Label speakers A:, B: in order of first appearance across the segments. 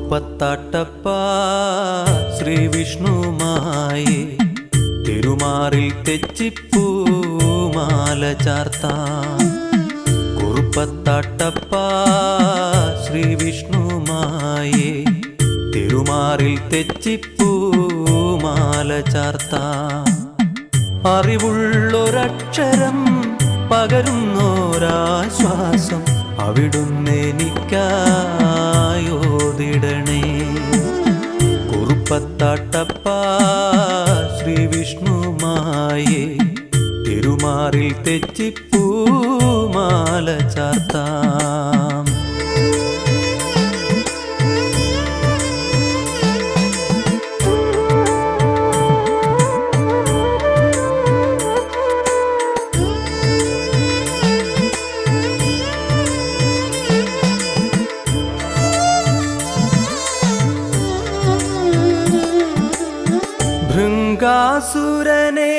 A: കുറുപ്പത്താട്ടപ്പ ശ്രീ വിഷ്ണുമായി തിരുമാറിൽ തെച്ചിപ്പൂമാല ചാർത്താം. കുറുപ്പത്താട്ടപ്പ ശ്രീ വിഷ്ണുമായി തിരുമാറിൽ തെച്ചിപ്പൂമാല ചാർത്താം. അറിവുള്ളൊരക്ഷരം പകരുന്നോരാശ്വാസം അവിടുന്നെനിക്കായോതിടണേ. കുറുപ്പത്താട്ടപ്പ ശ്രീ വിഷ്ണുമായി തിരുമാറിൽ തെച്ചിപ്പൂമാല ചാർത്താം. ഭൃംഗാസുരനെ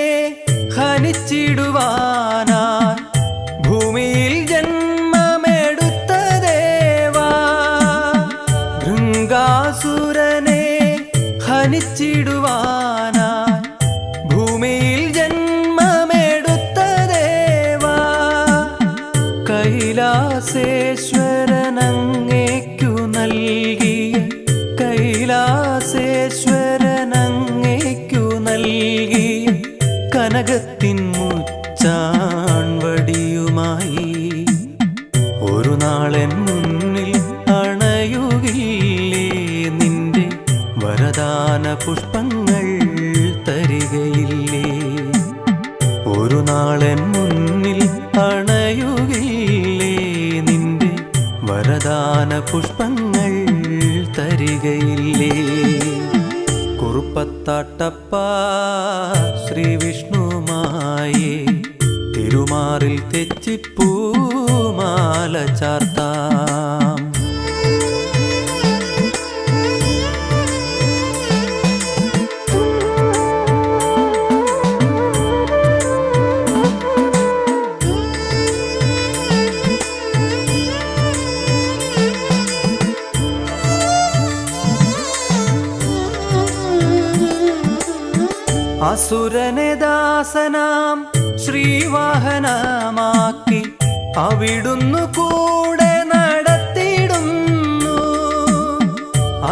A: ഹനിച്ചിടുവാനായി ഭൂമിയിൽ ജന്മമെടുത്ത ദേവാ. ഭൃംഗാസുരനെ ഹനിച്ചിടുവാനായി ഭൂമിയിൽ ജന്മമെടുത്ത ദേവാ. കൈലാസേശ്വരനങ്ങേക്കു നൽകിയ കൈലാസേശ്വരനങ്ങേക്കു നൽകിയ കനകത്തിൻ മുച്ചാൺവടിയുമായി ഒരു നാളെൻ മുന്നിൽ അണയുകില്ലേ. നിന്റെ വരദാന പുഷ്പങ്ങൾ തരികയില്ലേ. ഒരു നാളെൻ മുന്നിൽ അണയുകില്ലേ. നിന്റെ വരദാന പുഷ്പങ്ങൾ തരികയില്ലേ. കുറുപ്പത്താട്ടപ്പ ശ്രീ വിഷ്ണുമായി തിരുമാറിൽ തെച്ചിപ്പൂമാല ചാർത്താം. അസുരനെ ദാസനാം ശ്രീവാഹനമാക്കി അവിടുന്നു കൂടെ നടത്തിയിടുന്നു.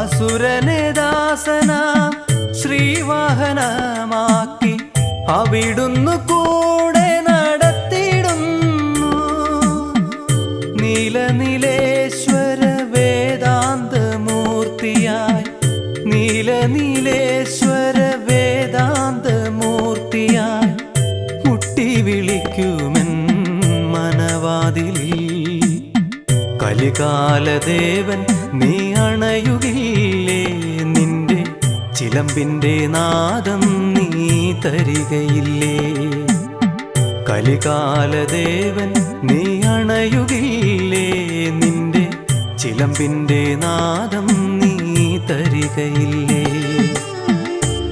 A: അസുരനെ ദാസനാം ശ്രീവാഹനമാക്കി അവിടുന്നു കൂടെ നടത്തിയിടുന്നു. നീലനീലേശ്വര വേദാന്തമൂർത്തിയായി നീലനീലേശ്വര വേദാന്തമൂർത്തിയായി മുട്ടി വിളിക്കുമെൻ മനവാതിലിൽ. കലികാലദേവൻ നീ അണയുകില്ലേ. നിന്റെ ചിലമ്പിൻ്റെ നാദം നീ തരികയില്ലേ. കലികാലദേവൻ നീ അണയുകില്ലേ. നിന്റെ ചിലമ്പിൻ്റെ നാദം നീ തരികയില്ലേ.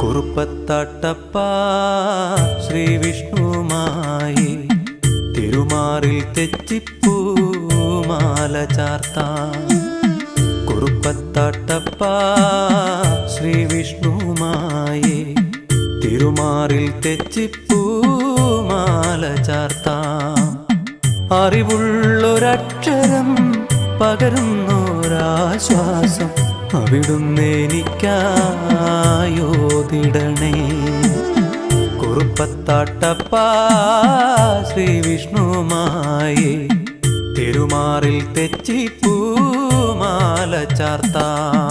A: കുറുപ്പത്താട്ടപ്പ ശ്രീ വിഷ്ണുമായി തിരുമാറിൽ തെച്ചിപ്പൂമാല ചാർത്താം. കുറുപ്പത്താട്ടപ്പ ശ്രീ വിഷ്ണുമായി തിരുമാറിൽ തെച്ചിപ്പൂമാല ചാർത്താം. അറിവുള്ളൊരക്ഷരം പകരുന്നോരാശ്വാസം അവിടുന്നെനിക്കായോതിടണേ. കുറുപ്പത്താട്ടപ്പ ശ്രീ വിഷ്ണുമായി തിരുമാറിൽ തെച്ചിപ്പൂമാല ചാർത്താം.